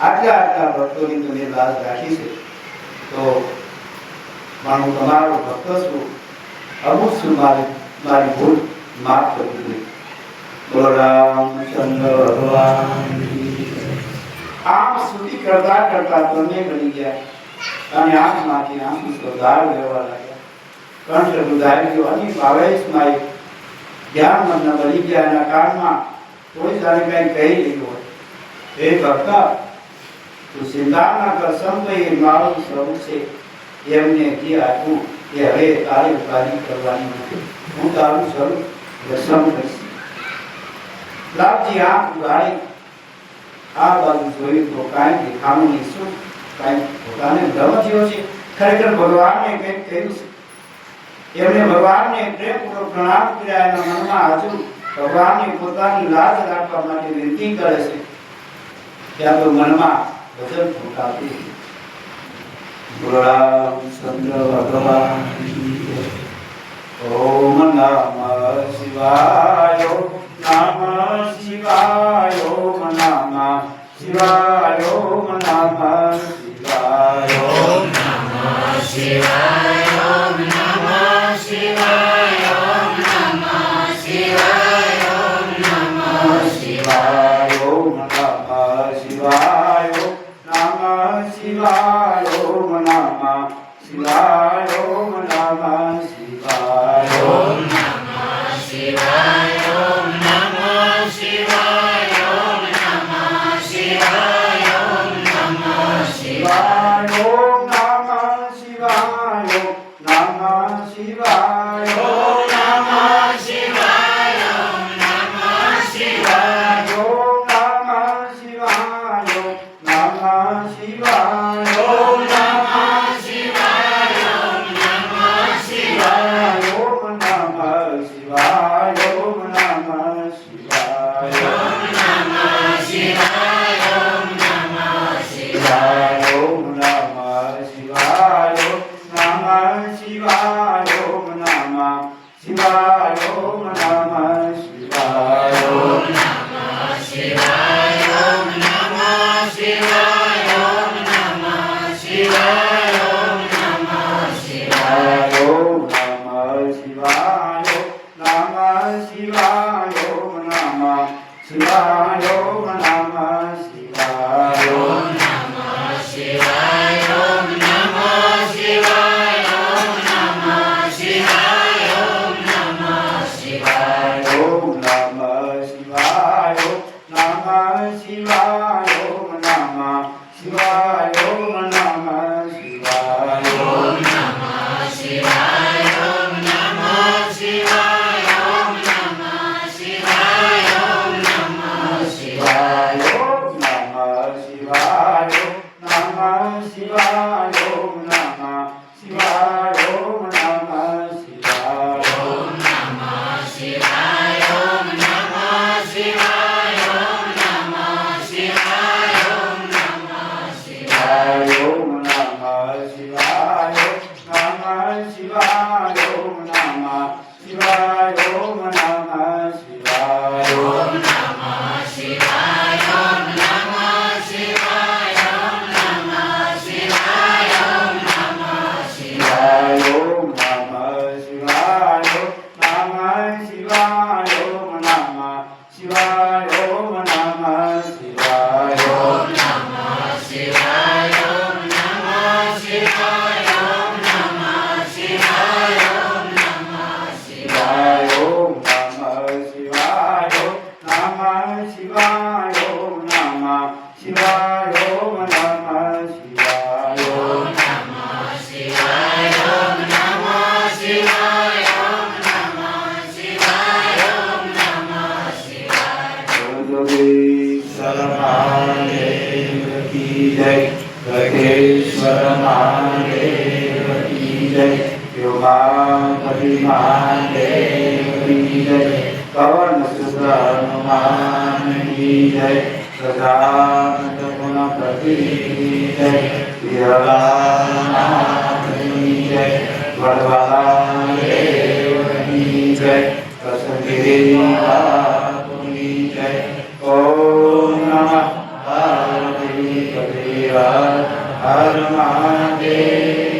આટલા આટલા ભક્તોની તમે લાજ રાખી છે તો હું તમારો ભક્ત છું, અમુક છું, મારી ભૂલ માફ કરી દે. બોલો રામચંદ્ર ભગવાન. આમ સ્તુતિ કરતા કરતા તમે બની ગયા અને આંખમાંથી આંખો સ્વધાર લેવા લાગ્યા. કંઠ રુધારી ગયો અને ભાવેશમાં ધ્યાન મગ્ન બની ગયા. એના કાનમાં કોઈ જાણે કઈ કહી રહ્યું હોય, હે ભક્તા તું ચિંતા ના કર, સંત મારું સ્વરૂપ છે એમને જે આપ્યું એ હવે તારે ઉપાધિ કરવાની નથી, હું તારું સ્વરૂપ દર્શન કરીશ. લાભજી આંખ ઉગાડી આ બાજુ જોયું તો કાંઈ દેખાણું નહીં. શું કાંઈ પોતાને ભ્રમ થયો છે? ખરેખર ભગવાનને કંઈક કહ્યું છે. એમણે ભગવાનને પ્રેમપૂર્વક પ્રણામ કર્યા. એના મનમાં હજુ ભગવાનને પોતાની લાજ રાખવા માટે વિનંતી કરે છે. ત્યાં તો મનમાં ભજન ફૂંકાતું. બોલો રામચંદ્ર ભગવાન. ઓમ નમઃ શિવાય, નમઃ શિવાય, ઓમ નમઃ શિવાય, ઓમ નમઃ શિવાય, ઓમ નમઃ શિવાય, ઓમ નમઃ શિવાય, ઓમ નમઃ શિવાય, ઓમ નમઃ શિવાય, ઓમ નમઃ શિવાય, નમઃ શિવાય, ઓમ નમઃ શિવાય, ઓમ નમઃ શિવાય, ઓમ નમઃ શિવાય, ઓમ નમઃ શિવાય, ઓમ નમઃ શિવાય, ઓમ નમઃ શિવાય, ઓમ નમઃ શિવાય, નમઃ શિવાય, ઓમ નમઃ શિવાય, ઓમ નમઃ શિવાય, ઓમ નમઃ શિવાય, નમઃ શિવાય, ઓમ નમઃ શિવાય, ઓમ નમઃ શિવાય, ઓમ નમઃ શિવાય, ઓમ નમઃ શિવાય, ઓમ નમઃ શિવાય, ઓમ નમઃ શિવાય, ઓમ નમઃ શિવાય, નમઃ શિવાય, ઓમ નમઃ શિવાય, ઓમ નમઃ શિવાય, ઓમ નમઃ શિવાય, ઓમ નમઃ શિવાય, ઓમ નમઃ શિવાય, ઓમ નમઃ શિવાય, ઓમ નમઃ શિવાય, નમઃ શિવાય, ઓમ નમઃ શિવાય, ઓમ નમઃ શિવાય, ઓમ નમઃ શિવાય, ઓમ નમઃ શિવાય, ઓમ નમઃ શિવાય, ઓમ નમઃ શિવાય, ઓમ નમઃ શિવાય, નમઃ શિવાય, ઓમ નમઃ શિવાય, ઓમ નમઃ શિવાય, ઓમ નમઃ શિવાય, ઓમ નમઃ શિવાય, ઓમ નમઃ શિવાય, ઓમ નમઃ શિવાય, ઓમ નમઃ શિવાય, નમઃ શિવાય, ઓમ નમઃ શિવાય, ઓમ નમઃ શિવાય, ઓમ નમઃ શિવાય, ઓમ નમઃ શિવાય, ઓમ નમઃ શિવાય, ઓમ નમઃ શિવાય, ઓમ નમઃ શિવાય, નમઃ શિવાય, ઓમ નમઃ શિવાય, ઓમ નમઃ શિવાય, ઓમ નમઃ શિવાય, ઓમ નમઃ શિવાય, ઓમ નમઃ શિવાય, ઓમ નમઃ શિવાય, ઓમ નમઃ શિવાય, નમઃ શિવાય, ઓમ નમઃ શિવાય, ઓમ નમઃ શિવાય, ઓમ નમઃ શિવાય, ઓમ નમઃ શિવાય, ઓમ નમઃ શિવાય, ઓમ નમઃ શિવાય, ઓમ નમઃ શિવાય, નમઃ શિવાય, ઓમ નમઃ શિવાય, ઓમ નમઃ શિવાય, ઓમ નમઃ શિવાય, ઓમ નમઃ શિવાય, ઓમ નમઃ શિવાય, ઓમ નમઃ શિવાય. યોગેશ્વર મહાદેવ કી જય, ગઢેશ્વર મહાદેવ કી જય, યોગાપતિ મહાદેવ કી જય, પવન સુત્ર હનુમાન કી જય, સદાનંદ ગુણપતિ કી જય, વિરલાનાથ કી જય, વડવાલા દેવ કી જય, કૃષ્ણગિરી બાપુ કી જય. ઓમ નમઃ પાર્વતી શિવાય. હર મહાદેવ.